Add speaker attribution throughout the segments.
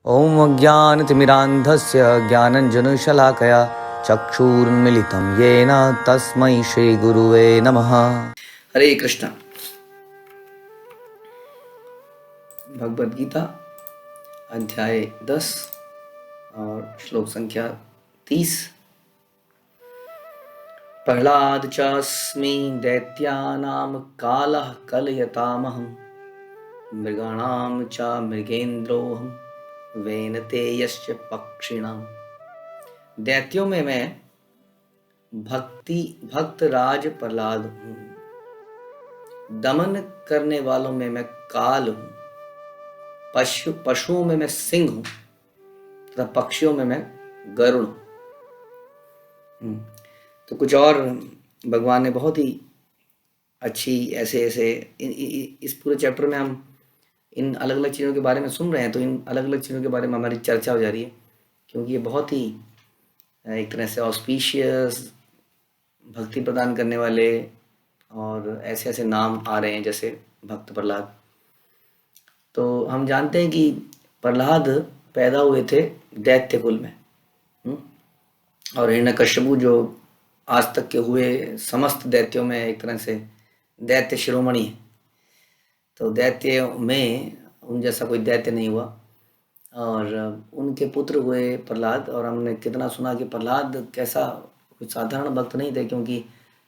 Speaker 1: ॐ अज्ञानतिमिरान्धस्य ज्ञानञ्जनशलाकया चक्षुरुन्मिलितं येन तस्मै श्रीगुरुवे नमः। हरे कृष्ण। भगवद गीता अध्याय 10 और श्लोक संख्या 30। प्रह्लाद चास्मि दैत्यानां कालः कलयतामहं मृगाणां च मृगेन्द्रोऽहं वेनतेयश्च पक्षिणां। दैत्यों में मैं भक्त राज प्रहलाद हूँ, दमन करने वालों में मैं काल हूँ, पशुओं में मैं सिंह हूँ तथा पक्षियों में मैं गरुड़ हूँ। तो कुछ और भगवान ने बहुत ही अच्छी ऐसे इस पूरे चैप्टर में हम इन अलग अलग चीज़ों के बारे में सुन रहे हैं। तो इन अलग अलग चीज़ों के बारे में हमारी चर्चा हो जा रही है, क्योंकि ये बहुत ही एक तरह से ऑस्पिशियस, भक्ति प्रदान करने वाले और ऐसे ऐसे नाम आ रहे हैं जैसे भक्त प्रहलाद। तो हम जानते हैं कि प्रहलाद पैदा हुए थे दैत्य कुल में, और हिरण्यकश्यपु जो आज तक के हुए समस्त दैत्यों में एक तरह से दैत्य शिरोमणि है। तो दैत्य में उन जैसा कोई दैत्य नहीं हुआ, और उनके पुत्र हुए प्रहलाद। और हमने कितना सुना कि प्रहलाद कैसा कोई साधारण भक्त नहीं थे, क्योंकि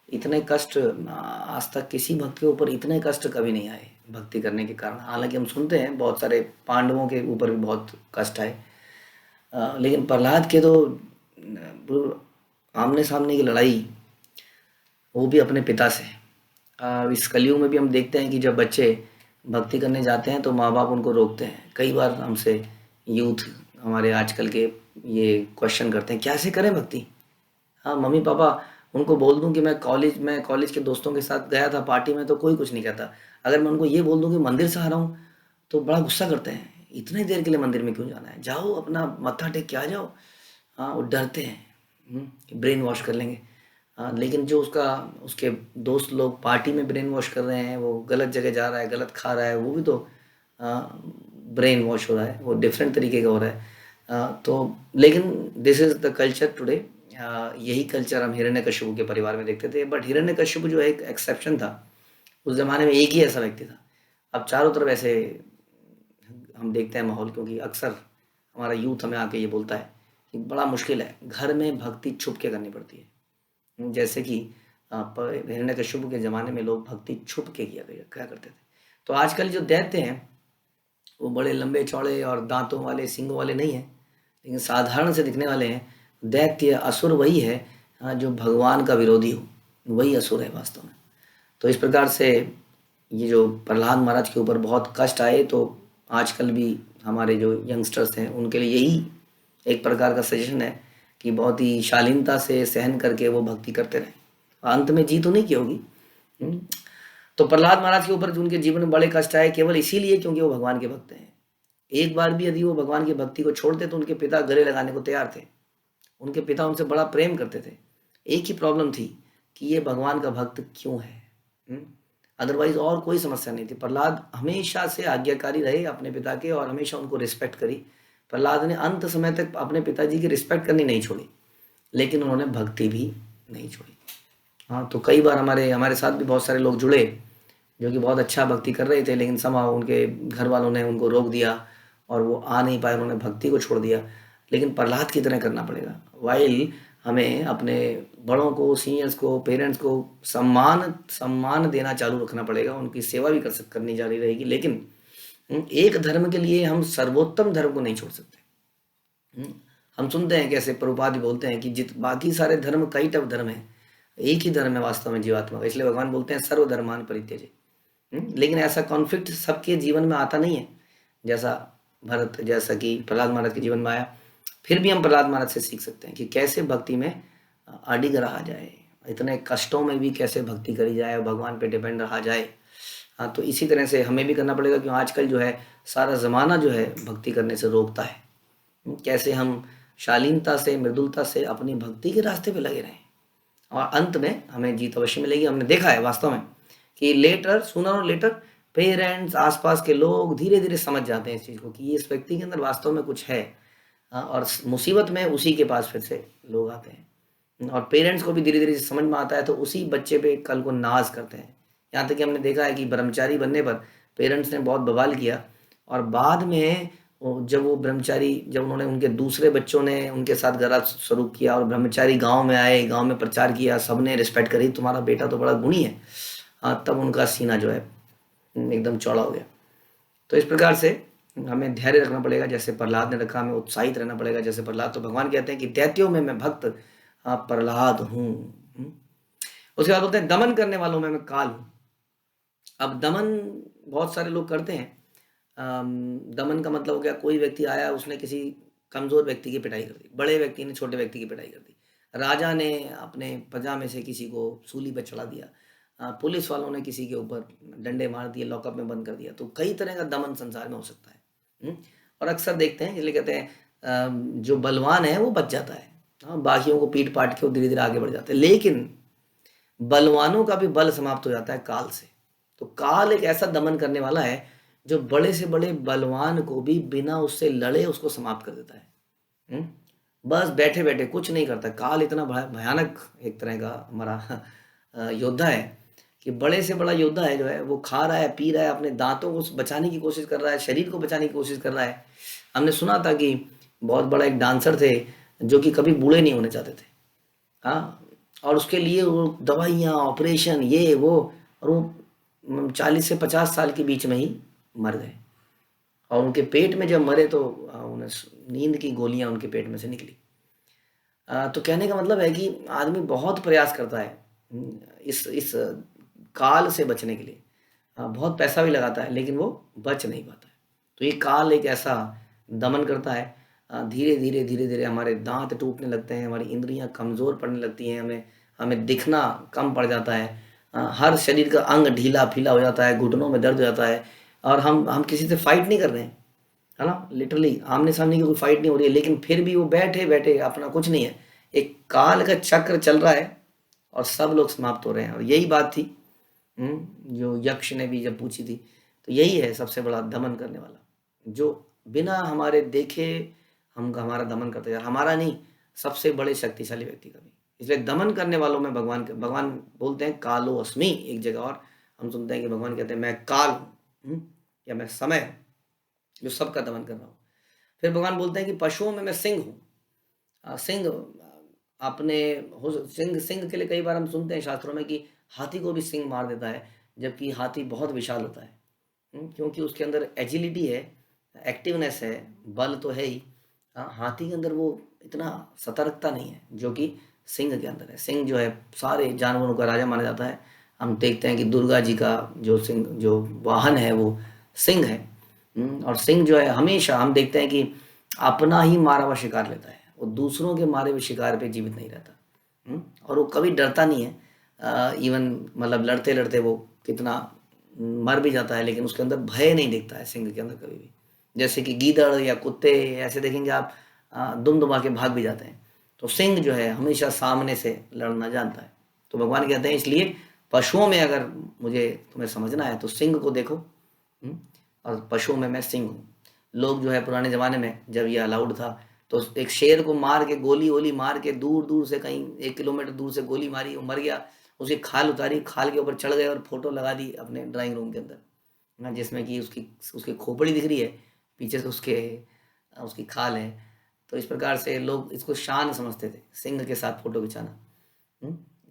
Speaker 1: इतने कष्ट आज तक किसी भक्त के ऊपर इतने कष्ट कभी नहीं आए भक्ति करने के कारण। हालांकि हम सुनते हैं बहुत सारे पांडवों के ऊपर भी बहुत कष्ट आए, लेकिन प्रहलाद के तो आमने सामने की लड़ाई, वो भी अपने पिता से। इस कलयुग में भी हम देखते हैं कि जब बच्चे भक्ति करने जाते हैं तो माँ बाप उनको रोकते हैं। कई बार हमसे यूथ हमारे आजकल के ये क्वेश्चन करते हैं, कैसे करें भक्ति। हाँ, मम्मी पापा उनको बोल दूं कि मैं कॉलेज के दोस्तों के साथ गया था पार्टी में, तो कोई कुछ नहीं कहता। अगर मैं उनको ये बोल दूं कि मंदिर से आ रहा हूँ तो बड़ा गुस्सा करते हैं, इतने देर के लिए मंदिर में क्यों जाना है, जाओ अपना मत्था टेक के आ जाओ। हाँ, वो डरते हैं ब्रेन वॉश कर लेंगे। हाँ, लेकिन जो उसके दोस्त लोग पार्टी में ब्रेन वॉश कर रहे हैं, वो गलत जगह जा रहा है, गलत खा रहा है, वो भी तो ब्रेन वॉश हो रहा है, वो डिफरेंट तरीके का हो रहा है। तो लेकिन this is the culture today. यही कल्चर हम हिरण्यकश्यप के परिवार में देखते थे। बट हिरण्यकश्यप जो एक एक्सेप्शन था, उस ज़माने में एक ही ऐसा व्यक्ति था। अब चारों तरफ ऐसे हम देखते हैं माहौल, क्योंकि अक्सर हमारा यूथ हमें आके ये बोलता है कि बड़ा मुश्किल है, घर में भक्ति छुप के करनी पड़ती है। जैसे कि हिरण्यकश्यप के ज़माने में लोग भक्ति छुप के क्या करते थे। तो आजकल जो दैत्य हैं वो बड़े लंबे चौड़े और दांतों वाले, सींगों वाले नहीं हैं, लेकिन साधारण से दिखने वाले हैं। दैत्य, असुर वही है जो भगवान का विरोधी हो, वही असुर है वास्तव में। तो इस प्रकार से ये जो प्रहलाद महाराज के ऊपर बहुत कष्ट आए, तो आजकल भी हमारे जो यंगस्टर्स हैं उनके लिए यही एक प्रकार का सजेशन है कि बहुत ही शालीनता से सहन करके वो भक्ति करते रहें, अंत में जीत उन्हीं की होगी। तो प्रहलाद महाराज के ऊपर उनके जीवन में बड़े कष्ट आए केवल इसीलिए क्योंकि वो भगवान के भक्त हैं। एक बार भी यदि वो भगवान की भक्ति को छोड़ते तो उनके पिता गले लगाने को तैयार थे। उनके पिता उनसे बड़ा प्रेम करते थे। एक ही प्रॉब्लम थी कि ये भगवान का भक्त क्यों है, अदरवाइज और कोई समस्या नहीं थी। प्रहलाद हमेशा से आज्ञाकारी रहे अपने पिता के और हमेशा उनको रिस्पेक्ट करी। प्रहलाद ने अंत समय तक अपने पिताजी की रिस्पेक्ट करनी नहीं छोड़ी, लेकिन उन्होंने भक्ति भी नहीं छोड़ी। हाँ, तो कई बार हमारे साथ भी बहुत सारे लोग जुड़े जो कि बहुत अच्छा भक्ति कर रहे थे, लेकिन समाव उनके घर वालों ने उनको रोक दिया और वो आ नहीं पाए, उन्होंने भक्ति को छोड़ दिया। लेकिन प्रहलाद की तरह करना पड़ेगा। वाइल हमें अपने बड़ों को, सीनियर्स को, पेरेंट्स को सम्मान देना चालू रखना पड़ेगा, उनकी सेवा भी करनी जारी रहेगी। लेकिन एक धर्म के लिए हम सर्वोत्तम धर्म को नहीं छोड़ सकते। हम सुनते हैं कैसे प्रभुपाद बोलते हैं कि बाकी सारे धर्म कई टफ धर्म है, एक ही धर्म है वास्तव में जीवात्मा का। इसलिए भगवान बोलते हैं सर्वधर्मान परित्यज्य। लेकिन ऐसा कॉन्फ्लिक्ट सबके जीवन में आता नहीं है, जैसा कि प्रहलाद महाराज के जीवन में आया। फिर भी हम प्रहलाद महाराज से सीख सकते हैं कि कैसे भक्ति में अडिग रहा जाए, इतने कष्टों में भी कैसे भक्ति करी जाए, भगवान पे डिपेंड रहा जाए। हाँ, तो इसी तरह से हमें भी करना पड़ेगा, क्योंकि आजकल जो है सारा ज़माना जो है भक्ति करने से रोकता है। कैसे हम शालीनता से, मृदुलता से अपनी भक्ति के रास्ते पे लगे रहें और अंत में हमें जीत अवश्य मिलेगी। हमने देखा है वास्तव में कि सूनर और लेटर पेरेंट्स, आसपास के लोग धीरे धीरे समझ जाते हैं इस चीज़ को कि इस व्यक्ति के अंदर वास्तव में कुछ है। और मुसीबत में उसी के पास फिर से लोग आते हैं, और पेरेंट्स को भी धीरे धीरे समझ में आता है, तो उसी बच्चे पे कल को नाज करते हैं। यहाँ तक कि हमने देखा है कि ब्रह्मचारी बनने पर पेरेंट्स ने बहुत बवाल किया, और बाद में जब वो ब्रह्मचारी, जब उन्होंने, उनके दूसरे बच्चों ने उनके साथ गलत स्वरूप किया और ब्रह्मचारी गांव में आए, गांव में प्रचार किया, सबने रिस्पेक्ट करी, तुम्हारा बेटा तो बड़ा गुणी है, तब उनका सीना जो है एकदम चौड़ा हो गया। तो इस प्रकार से हमें धैर्य रखना पड़ेगा, जैसे प्रहलाद ने रखा, हमें उत्साहित रहना पड़ेगा जैसे प्रहलाद। तो भगवान कहते हैं कि दैत्यों में मैं भक्त प्रहलाद हूँ। उसके बाद बोलते हैं दमन करने वालों में मैं काल हूँ। अब दमन बहुत सारे लोग करते हैं। दमन का मतलब हो गया, कोई व्यक्ति आया, उसने किसी कमजोर व्यक्ति की पिटाई कर दी, बड़े व्यक्ति ने छोटे व्यक्ति की पिटाई कर दी, राजा ने अपने प्रजा में से किसी को सूली पर चढ़ा दिया, पुलिस वालों ने किसी के ऊपर डंडे मार दिए, लॉकअप में बंद कर दिया। तो कई तरह का दमन संसार में हो सकता है। और अक्सर देखते हैं, इसलिए कहते हैं जो बलवान है वो बच जाता है, बाकियों को पीट पाट के वो धीरे धीरे आगे बढ़ जाते हैं। लेकिन बलवानों का भी बल समाप्त हो जाता है काल से। तो काल एक ऐसा दमन करने वाला है जो बड़े से बड़े बलवान को भी बिना उससे लड़े उसको समाप्त कर देता है। बस बैठे बैठे कुछ नहीं करता। काल इतना भयानक एक तरह का हमारा योद्धा है कि बड़े से बड़ा योद्धा है जो है, वो खा रहा है, पी रहा है, अपने दांतों को बचाने की कोशिश कर रहा है, शरीर को बचाने की कोशिश कर रहा है। हमने सुना था कि बहुत बड़ा एक डांसर थे जो कि कभी बूढ़े नहीं होने चाहते थे, हाँ, और उसके लिए वो दवाइयाँ, ऑपरेशन, ये वो, और वो 40 से 50 साल के बीच में ही मर गए। और उनके पेट में जब मरे तो उन्हें नींद की गोलियां उनके पेट में से निकली। तो कहने का मतलब है कि आदमी बहुत प्रयास करता है इस काल से बचने के लिए, बहुत पैसा भी लगाता है, लेकिन वो बच नहीं पाता है। तो ये काल एक ऐसा दमन करता है, धीरे धीरे धीरे धीरे हमारे दांत टूटने लगते हैं, हमारी इंद्रियां कमज़ोर पड़ने लगती हैं, हमें दिखना कम पड़ जाता है, हर शरीर का अंग ढीला फीला हो जाता है, घुटनों में दर्द हो जाता है, और हम किसी से फाइट नहीं कर रहे हैं, है ना, लिटरली आमने सामने की कोई फाइट नहीं हो रही है, लेकिन फिर भी वो बैठे बैठे अपना कुछ नहीं है, एक काल का चक्र चल रहा है और सब लोग समाप्त हो रहे हैं। और यही बात थी जो यक्ष ने भी जब पूछी थी, तो यही है सबसे बड़ा दमन करने वाला, जो बिना हमारे देखे हमारा दमन करते जा, हमारा नहीं, सबसे बड़े शक्तिशाली व्यक्ति का भी। इसलिए दमन करने वालों में भगवान बोलते हैं कालो अस्मि। एक जगह और हम सुनते हैं कि भगवान कहते हैं मैं काल हूँ, या मैं समय हूँ जो सबका दमन कर रहा हूँ। फिर भगवान बोलते हैं कि पशुओं में मैं सिंह हूँ। सिंह अपने सिंह के लिए कई बार हम सुनते हैं शास्त्रों में कि हाथी को भी सिंह मार देता है, जबकि हाथी बहुत विशाल होता है, क्योंकि उसके अंदर एजिलिटी है, एक्टिवनेस है, बल तो है ही। हाथी के अंदर वो इतना सतर्कता नहीं है जो कि सिंह के अंदर है। सिंह जो है सारे जानवरों का राजा माना जाता है। हम देखते हैं कि दुर्गा जी का जो वाहन है वो सिंह है। और सिंह जो है हमेशा हम देखते हैं कि अपना ही मारा हुआ शिकार लेता है, वो दूसरों के मारे हुए शिकार पे जीवित नहीं रहता। और वो कभी डरता नहीं है। इवन मतलब लड़ते लड़ते वो कितना मर भी जाता है, लेकिन उसके अंदर भय नहीं दिखता है सिंह के अंदर कभी भी। जैसे कि गीदड़ या कुत्ते ऐसे देखेंगे आप, दुम दुमा के भाग भी जाते हैं, तो सिंह जो है हमेशा सामने से लड़ना जानता है। तो भगवान कहते हैं इसलिए पशुओं में अगर मुझे तुम्हें समझना है तो सिंह को देखो, और पशुओं में मैं सिंह हूँ। लोग जो है पुराने ज़माने में जब ये अलाउड था, तो एक शेर को मार के गोली वोली मार के दूर दूर से, कहीं 1 किलोमीटर दूर से गोली मारी, वो मर गया, उसकी खाल उतारी, खाल के ऊपर चढ़ गए और फोटो लगा दी अपने ड्राइंग रूम के अंदर, जिसमें कि उसकी खोपड़ी दिख रही है, पीछे से उसकी खाल है। तो इस प्रकार से लोग इसको शान समझते थे, सिंह के साथ फोटो खिंचाना,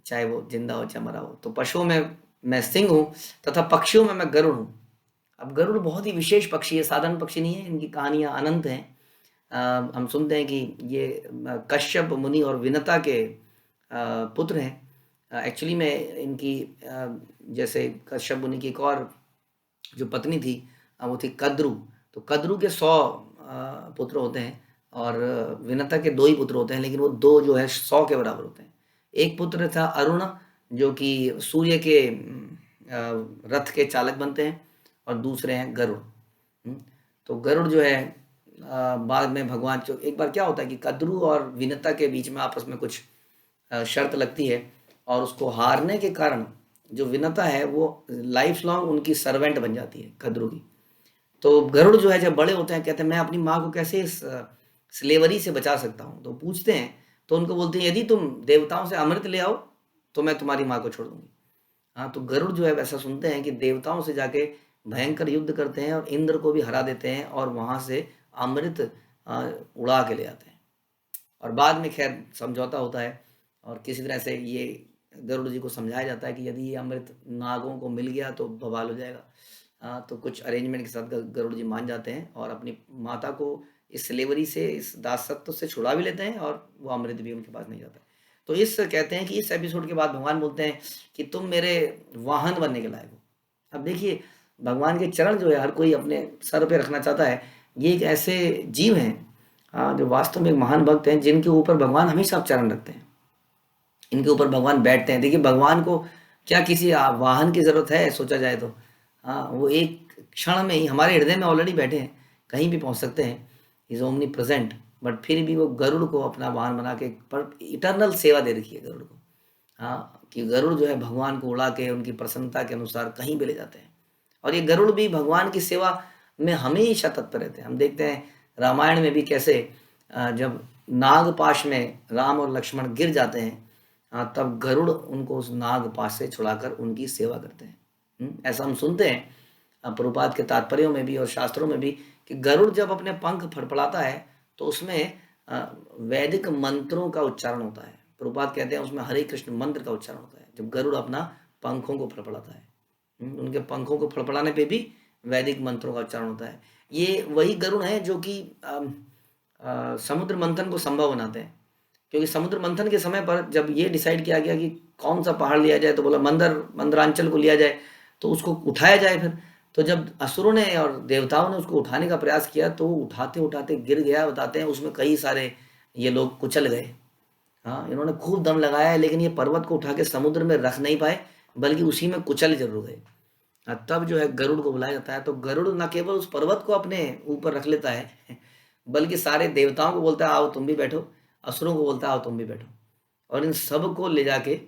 Speaker 1: चाहे वो जिंदा हो चाहे मरा हो। तो पशुओं में मैं सिंह हूँ तथा पक्षियों में मैं गरुड़ हूँ। अब गरुड़ बहुत ही विशेष पक्षी है, साधारण पक्षी नहीं है, इनकी कहानियाँ अनंत हैं। हम सुनते हैं कि ये कश्यप मुनि और विनता के पुत्र हैं। एक्चुअली में इनकी जैसे कश्यप मुनि की एक और जो पत्नी थी वो थी कद्रु। तो कद्रु के 100 पुत्र होते हैं, और विनता के 2 ही पुत्र होते हैं, लेकिन वो 2 जो है 100 के बराबर होते हैं। एक पुत्र था अरुण, जो कि सूर्य के रथ के चालक बनते हैं, और दूसरे हैं गरुड़। तो गरुड़ जो है बाद में भगवान, जो एक बार क्या होता है कि कद्रु और विनता के बीच में आपस में कुछ शर्त लगती है, और उसको हारने के कारण जो विनता है वो लाइफ लॉन्ग उनकी सर्वेंट बन जाती है गरुड़ की। तो गरुड़ जो है जब बड़े होते हैं कहते हैं मैं अपनी माँ को कैसे इस स्लेवरी से बचा सकता हूँ। तो पूछते हैं तो उनको बोलते हैं यदि तुम देवताओं से अमृत ले आओ तो मैं तुम्हारी माँ को छोड़ दूंगी। हाँ, तो गरुड़ जो है वैसा सुनते हैं कि देवताओं से जाके भयंकर युद्ध करते हैं और इंद्र को भी हरा देते हैं और वहां से अमृत उड़ा के ले आते हैं। और बाद में खैर समझौता होता है और किसी तरह से ये गरुड़ जी को समझाया जाता है कि यदि ये अमृत नागों को मिल गया तो बवाल हो जाएगा। तो कुछ अरेंजमेंट के साथ गरुड़ जी मान जाते हैं और अपनी माता को इस स्लेवरी से, इस दासत्व से छुड़ा भी लेते हैं और वो अमृत भी उनके पास नहीं जाता है। तो इस कहते हैं कि इस एपिसोड के बाद भगवान बोलते हैं कि तुम मेरे वाहन बनने के लायक हो। अब देखिए भगवान के चरण जो है हर कोई अपने सर पे रखना चाहता है। ये एक ऐसे जीव हैं जो वास्तव में एक महान भक्त हैं जिनके ऊपर भगवान हमेशा चरण रखते हैं, इनके ऊपर भगवान बैठते हैं। देखिए भगवान को क्या किसी वाहन की जरूरत है सोचा जाए तो। हाँ, वो एक क्षण में ही हमारे हृदय में ऑलरेडी बैठे हैं, कहीं भी पहुंच सकते हैं, इज ओमनी प्रेजेंट। बट फिर भी वो गरुड़ को अपना वाहन बना के पर इटर्नल सेवा दे रखी है गरुड़ को। हाँ, कि गरुड़ जो है भगवान को उड़ा के उनकी प्रसन्नता के अनुसार कहीं भी ले जाते हैं और ये गरुड़ भी भगवान की सेवा में हमेशा तत्पर रहते हैं। हम देखते हैं रामायण में भी कैसे जब नागपाश में राम और लक्ष्मण गिर जाते हैं तब गरुड़ उनको उस नागपाश से छुड़ाकर उनकी सेवा करते हैं। ऐसा हम सुनते हैं प्रभुपाद के तात्पर्यों में भी और शास्त्रों में भी कि गरुड़ जब अपने पंख फड़फड़ाता है तो उसमें वैदिक मंत्रों का उच्चारण होता है। प्रभुपाद कहते हैं उसमें हरे कृष्ण मंत्र का उच्चारण होता है जब गरुड़ अपना पंखों को फड़फड़ाता है। उनके पंखों को फड़फड़ाने पे भी वैदिक मंत्रों का उच्चारण होता है। ये वही गरुड़ है जो कि समुद्र मंथन को संभव बनाते हैं, क्योंकि समुद्र मंथन के समय पर जब ये डिसाइड किया गया कि कौन सा पहाड़ लिया जाए तो बोला मंदरांचल को लिया जाए, तो उसको उठाया जाए। फिर तो जब असुरों ने और देवताओं ने उसको उठाने का प्रयास किया तो उठाते उठाते गिर गया। बताते हैं उसमें कई सारे ये लोग कुचल गए। हाँ, इन्होंने खूब दम लगाया है लेकिन ये पर्वत को उठा के समुद्र में रख नहीं पाए, बल्कि उसी में कुचल जरूर गए। तब जो है गरुड़ को बुलाया जाता है। तो गरुड़ न केवल उस पर्वत को अपने ऊपर रख लेता है बल्कि सारे देवताओं को बोलता है आओ तुम भी बैठो, असुरों को बोलता है आओ तुम भी बैठो, और इन सब को ले जाके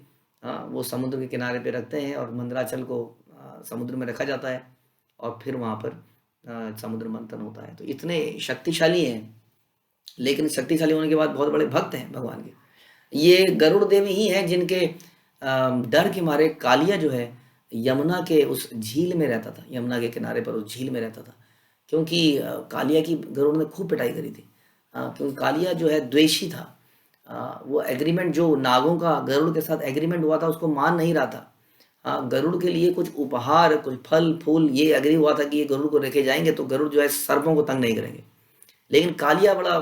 Speaker 1: वो समुद्र के किनारे पे रखते हैं और मंदराचल को समुद्र में रखा जाता है और फिर वहाँ पर समुद्र मंथन होता है। तो इतने शक्तिशाली हैं, लेकिन शक्तिशाली होने के बाद बहुत बड़े भक्त हैं भगवान के। ये गरुड़ देवी ही हैं जिनके डर के मारे कालिया जो है यमुना के उस झील में रहता था, यमुना के किनारे पर उस झील में रहता था, क्योंकि कालिया की गरुड़ ने खूब पिटाई करी थी। क्योंकि कालिया जो है द्वेषी था। वो एग्रीमेंट जो नागों का गरुड़ के साथ एग्रीमेंट हुआ था उसको मान नहीं रहा था। गरुड़ के लिए कुछ उपहार, कुछ फल फूल ये एग्री हुआ था कि ये गरुड़ को रखे जाएंगे तो गरुड़ जो है सर्पों को तंग नहीं करेंगे। लेकिन कालिया बड़ा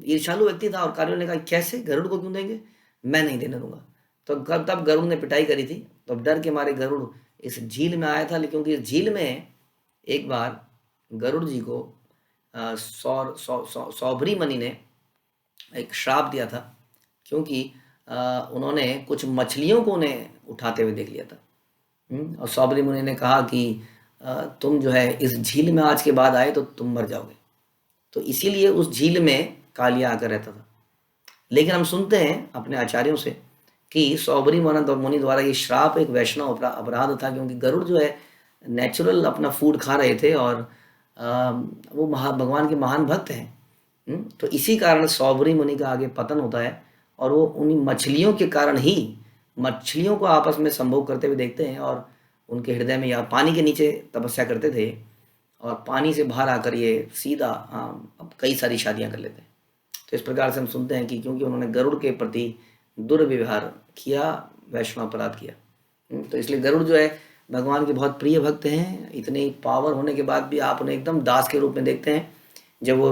Speaker 1: ईर्ष्यालु व्यक्ति था और कालिया ने कहा कैसे, गरुड़ को क्यों देंगे, मैं नहीं देने दूंगा। तो तब गरुड़ ने पिटाई करी थी। तो डर के मारे गरुड़ इस झील में आया था, क्योंकि इस झील में एक बार गरुड़ जी को सौभरी मुनि ने एक श्राप दिया था, क्योंकि उन्होंने कुछ मछलियों को उन्हें उठाते हुए देख लिया था। और सौभरी मुनि ने कहा कि तुम जो है इस झील में आज के बाद आए तो तुम मर जाओगे। तो इसीलिए उस झील में कालिया आकर रहता था। लेकिन हम सुनते हैं अपने आचार्यों से कि सौभरी मुनि द्वारा ये श्राप एक वैष्णव अपराध था, क्योंकि गरुड़ जो है नेचुरल अपना फूड खा रहे थे और वो भगवान के महान भक्त हैं। तो इसी कारण सौभरी मुनि का आगे पतन होता है और वो उन्हीं मछलियों के कारण ही मछलियों को आपस में संभोग करते हुए देखते हैं और उनके हृदय में या पानी के नीचे तपस्या करते थे और पानी से बाहर आकर ये सीधा अब कई सारी शादियां कर लेते हैं। तो इस प्रकार से हम सुनते हैं कि क्योंकि उन्होंने गरुड़ के प्रति दुर्व्यवहार किया, वैष्णव अपराध किया, तो इसलिए गरुड़ जो है भगवान के बहुत प्रिय भक्त हैं। इतनी पावर होने के बाद भी आप उन्हें एकदम दास के रूप में देखते हैं। जब वो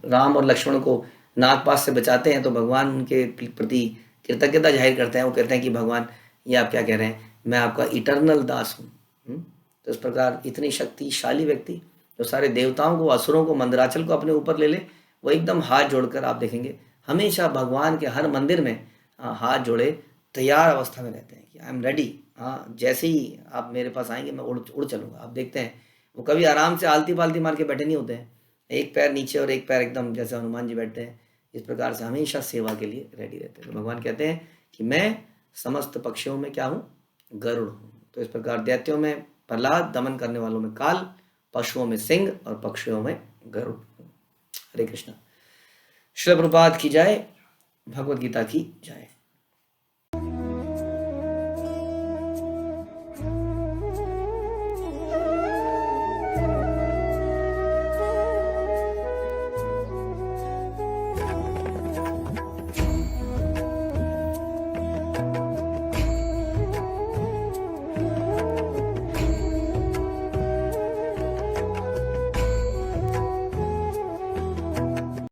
Speaker 1: राम और लक्ष्मण को नागपाश से बचाते हैं तो भगवान उनके प्रति कृतज्ञता जाहिर करते हैं। वो कहते हैं कि भगवान ये आप क्या कह रहे हैं, मैं आपका इटर्नल दास हूँ। तो इस प्रकार इतनी शक्तिशाली व्यक्ति जो सारे देवताओं को, असुरों को, मंदराचल को अपने ऊपर ले ले, वो एकदम हाथ जोड़कर आप देखेंगे हमेशा भगवान के हर मंदिर में हाथ जोड़े तैयार अवस्था में रहते हैं कि आई एम रेडी। जैसे ही आप मेरे पास आएंगे मैं उड़ चलूंगा। आप देखते हैं वो कभी आराम से आलती पालती मार के बैठे नहीं होते हैं, एक पैर नीचे और एक पैर एकदम जैसे हनुमान जी बैठते हैं, इस प्रकार से हमेशा सेवा के लिए रेडी रहते हैं। तो भगवान कहते हैं कि मैं समस्त पक्षियों में क्या हूँ, गरुड़ हूँ। तो इस प्रकार दैत्यों में प्रहलाद, दमन करने वालों में काल, पशुओं में सिंह और पक्षियों में गरुड़। हरे कृष्णा। श्री प्रभुपाद की जय, भगवद गीता की जय।